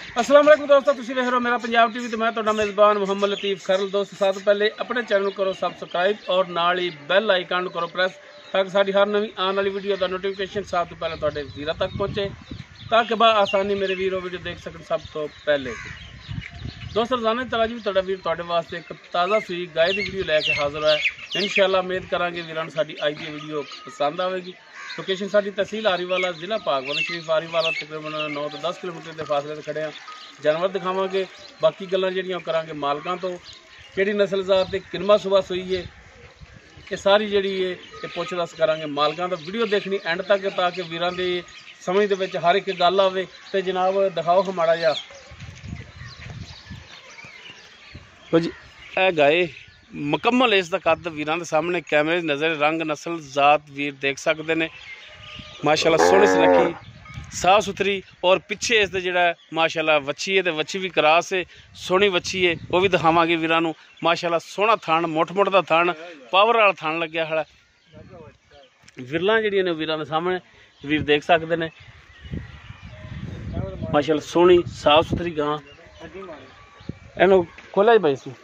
अस्सलाम वालेकुम दोस्तों, तुसीं देख रहे हो मेरा पंजाब टीवी। तो मैं तुहाडा मेज़बान मुहम्मद लतीफ़ खरल। दोस्त सब तो पहले अपने चैनल करो सबसक्राइब और नाल ही बैल आइकन करो प्रेस, ताकि साडी हर नवी आने वाली वीडियो का नोटिफिकेशन सब तो पहले तुहाडे वीरां तक पहुँचे, ताकि आसानी मेरे वीरों वीडियो देख सकन सब तो पहले। दोस्तों रोजाना की तरह जी तुहाडा वीर तुहाडे वास्ते एक ताज़ा सूई गाय की वीडियो लैके हाजिर है। इंशाअल्लाह उम्मीद करांगे वीरां नूं साडी अज की वीडियो पसंद आएगी। लोकेशन साडी तहसील आरीवाला, जिला भागवत शरीफ आरीवाला, तकरीबन 9 तो 10 किलोमीटर के फासले ते खड़े हैं। जानवर दिखावांगे, बाकी गल्लां जिहड़ियां करांगे मालकां तो, किहड़ी नस्ल जात ते किनवा सुबह सूई है, ये सारी जिहड़ी है ये पुछ दस करांगे मालकां तो। वीडियो देखनी एंड तक ताकि वीरां दी समझ दे विच हर एक गल आवे। ते जनाब दिखाओ हमारा जा जी ए गाय मुकम्मल इसका कद वीरां दे सामने कैमरे नज़र, रंग नस्ल जात वीर देख सकते हैं। माशाल्लाह सोहनी सुनखी साफ सुथरी, और पिछे इसका जोड़ा माशाल्लाह वच्छी है, तो वच्छी भी क्रास है, सोहनी वच्छी है, वह भी दिखावांगे वीरां नूं। माशाल्लाह सोहना थान, मुठ मुठ का थान, पावर वाला थान लग्या है। विरलां जिहड़ियां ने वीरां दे सामने वीर देख सकते हैं। माशाल्लाह सोहनी साफ सुथरी गां, इन्हूं खोला जी भाई इसमें।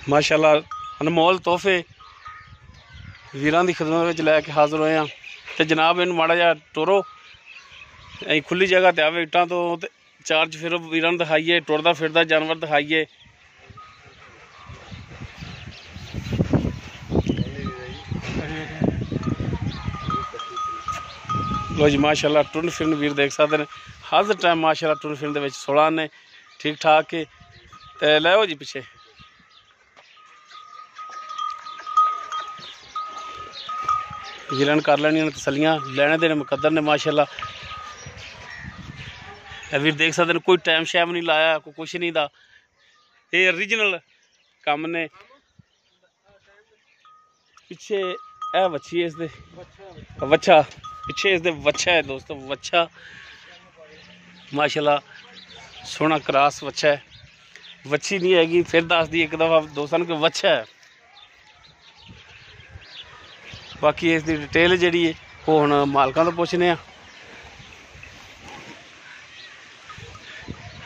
माशाल्लाह अनमोल तोहफे वीरां दी खिदमत में लैके हाजिर होए हैं। तो जनाब इन माड़ा जा टुरो, खुली जगह ते आवे इट्टां तो चार्ज फिर वीरां नूं दिखाइए, टुरदा फिरदा जानवर दिखाइए। लो जी माशाल्लाह टुरन फिरन वीर देख सकते हैं। हर टाइम माशाल्लाह टुरन फिरन दे विच 16 ने ठीक ठाक के। ते लैओ जी पिछे वीरां कर लैनियां तसलियां, लैने देने मुकद्दर ने माशाल्लाह। वीर देख सकते हैं, कोई टाइम शैम नहीं लाया, कोई कुछ नहीं दा, ये ओरिजिनल कम ने। पिछे ए वच्छी है इसदे, वच्छा पिछे इसदे वच्छा है दोस्तों, वच्छा माशाल्लाह सोहना क्रास वच्छा है। वच्छी नहीं हैगी, फिर दस दी एक दफ़ा दोस्तों कि वच्छा है। बाकी इसकी डिटेल जी वो हुण मालकां तो पुछने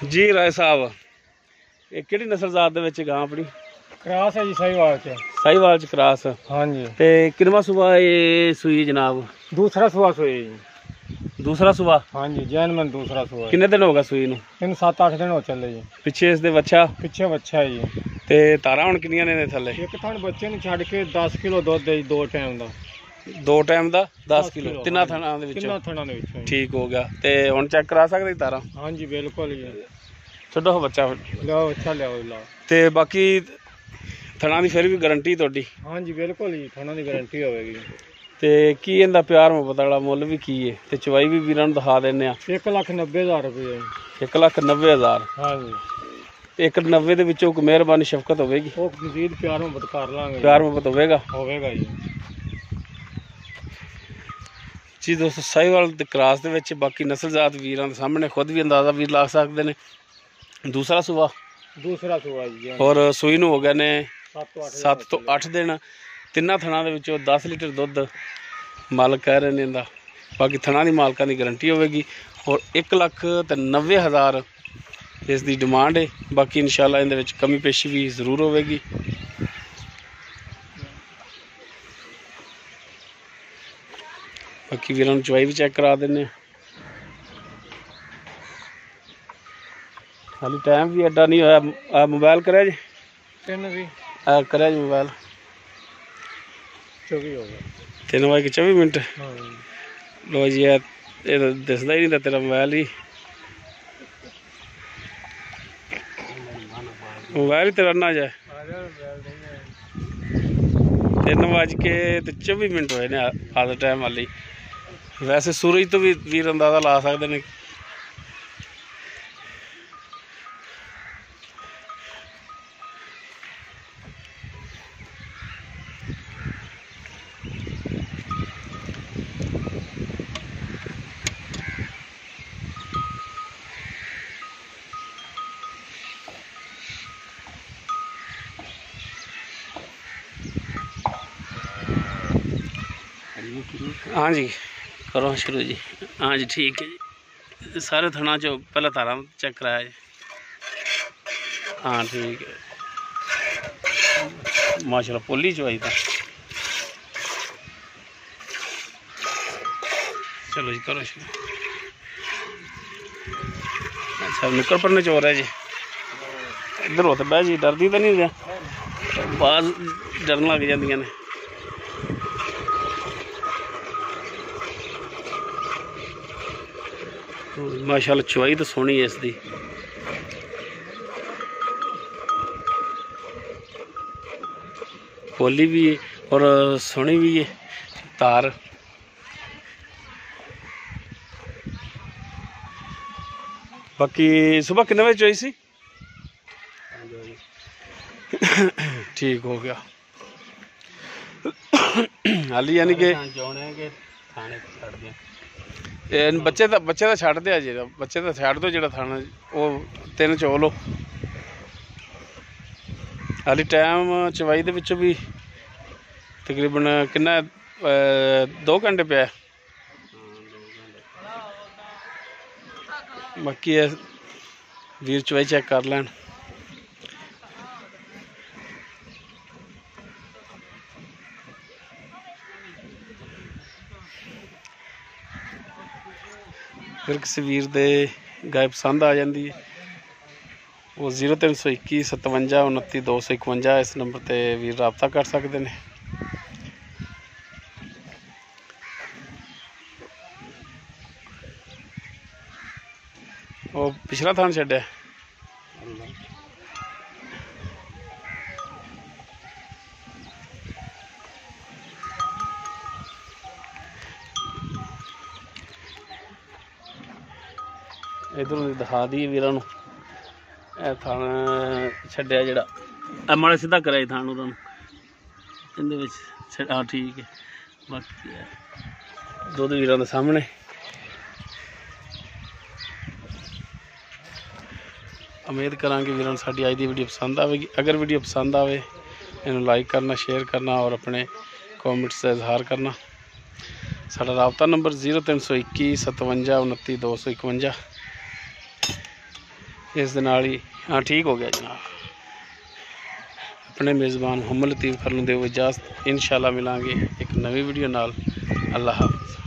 जी। राय साहब ये किहड़ी नस्ल जात दे विच गां अपनी? क्रास है जी, साहिवाल च। साहिवाल च क्रास। हाँ जी। ते किनवा सुबह ये सूई जनाब? दूसरा सुबह सूई जी। दूसरा सुबह? हाँ जी, जैन मन दूसरा सुबह। किन्ने दिन हो गए सूई नूं? इन 7-8 दिन हो चले जी। पिछे इसदे वच्छा? पिछे वच्छा है जी। ते तारा हुण किन्नियां ने थल्ले? एक थान बच्चे नूं छड्ड के 10 किलो दुध है जी, 2 टाइम दा। 2 टाइम दा 10 किलो तिन्ना थणां दे विचों? तिन्ना थणां दे विचों। ठीक हो गया। ते हुण चेक करा सकदे तारा? हाँ जी बिल्कुल जी। छड्डो बच्चा लियाओ, अच्छा लियाओ लाओ। ते बाकी थणा की फिर भी गारंटी तुहाडी? हाँ जी बिल्कुल जी, थणा की गारंटी होगी। ते की इहदा प्यार मुहब्बत वाला मुੱਲ भी की है? ते चवाई भी वीरां नूं दिखा दिंदे आ। 1,90,000 रुपये। 1,90,000? हाँ जी। 1,90,000 ਦੇ ਵਿੱਚੋਂ ਕੋਈ ਮਿਹਰਬਾਨੀ ਸ਼ਫਕਤ ਹੋਵੇਗੀ? ਉਹ ਮਜ਼ੀਦ ਪਿਆਰ ਮੁਹੱਬਤ ਕਰ ਲਾਂਗੇ। ਪਿਆਰ ਮੁਹੱਬਤ ਹੋਵੇਗਾ ਜੀ। ਜੀ ਦੋਸਤੋ ਸਾਹੀਵਾਲ ਦੇ ਕ੍ਰਾਸ ਦੇ ਵਿੱਚ ਬਾਕੀ ਨਸਲ ਜਾਤ ਵੀਰਾਂ ਦੇ ਸਾਹਮਣੇ ਖੁਦ ਵੀ ਅੰਦਾਜ਼ਾ ਵੀਰ ਲਾ ਸਕਦੇ ਨੇ। ਦੂਸਰਾ ਸੂਆ? ਦੂਸਰਾ ਸੂਆ ਜੀ। ਔਰ ਸੂਈ ਨੂੰ ਹੋ ਗਏ ਨੇ 7 ਤੋਂ 8 ਦਿਨ। ਤਿੰਨਾਂ ਥਣਾਂ ਦੇ ਵਿੱਚੋਂ 10 ਲੀਟਰ ਦੁੱਧ ਮਾਲਕ ਕਹਿ ਰਹੇ ਨੇ ਇਹਦਾ। ਬਾਕੀ ਥਣਾਂ ਦੀ ਮਾਲਕਾਂ ਦੀ ਗਾਰੰਟੀ ਹੋਵੇਗੀ। ਔਰ 1,90,000 ਇਸ ਦੀ ਡਿਮਾਂਡ ਹੈ। ਬਾਕੀ ਇਨਸ਼ਾਅੱਲਾ ਇਹਦੇ ਵਿੱਚ ਕਮੀ ਪੇਸ਼ੀ ਵੀ ਜ਼ਰੂਰ ਹੋਵੇਗੀ। बाकी वीरां नूं चवाई भी चेक करा देने। खाली टाइम भी एडा नहीं होया। मोबाइल करे जी? 3 भी करे जी मोबाइल? 24 हो गया। 3:24। हाँ। लो जी ये दसदा ही नहीं तेरा मोबाइल ही। मोबाइल ही तेरा ना जाए। 3:24 होए ने आज टाइम वाली। वैसे सूरज तो भी वीर अंदाजा ला सकते हैं। हाँ जी करो शुरू जी। हाँ जी ठीक है जी। सारे थना चो पहले तारा चेक कराया जी। हाँ ठीक है माशाल्लाह पोली चवाई था। चलो जी करो शुरू। अच्छा नुक्कड़ पर चोर है जी। इधर हो तो बह जी डरदी तो नहीं बाज डरन लग जांदियां ने। माशाल्लाह चवाई तो सोहनी है इसकी। पोली भी है और सोहनी भी है तार। बाकी सुबह कितने बजे चोई सी? ठीक हो गया हाली यानी कि बच्चे तो छड़ दिया जी। बच्चे तो छड़ दो जो थाना वो 3 चो लो। हाली टाइम चवाई दे विचों भी तकरीबन किन्ना 2 घंटे पे। बाकी वीर चवाई चेक कर लैन। फिर किसी वीर दे गाय पसंद आ जाती है वो 0321 57 29 251 इस नंबर ते वीर राबता कर सकते हैं। वो पिछला थान छड्या इधर दिखा दी वीर थान छड्या जड़ा माड़ा सीधा कराई थान उन्होंने। हाँ ठीक है बाकी दुध वीरों के सामने। उम्मीद करा कि वीरों साडी अज की वीडियो पसंद आएगी। अगर वीडियो पसंद आए इन्हू लाइक करना शेयर करना और अपने कॉमेंट्स का इजहार करना। साडा राबता नंबर 0321 57 29 251 इस दे नाल ही। हाँ ठीक हो गया जनाब। अपने मेज़बान मोहम्मद लतीफ़ खरल नूं दिओ इजाज़त। इंशाअल्लाह मिलांगे एक नवी वीडियो नाल। अल्लाह हाफ़िज़।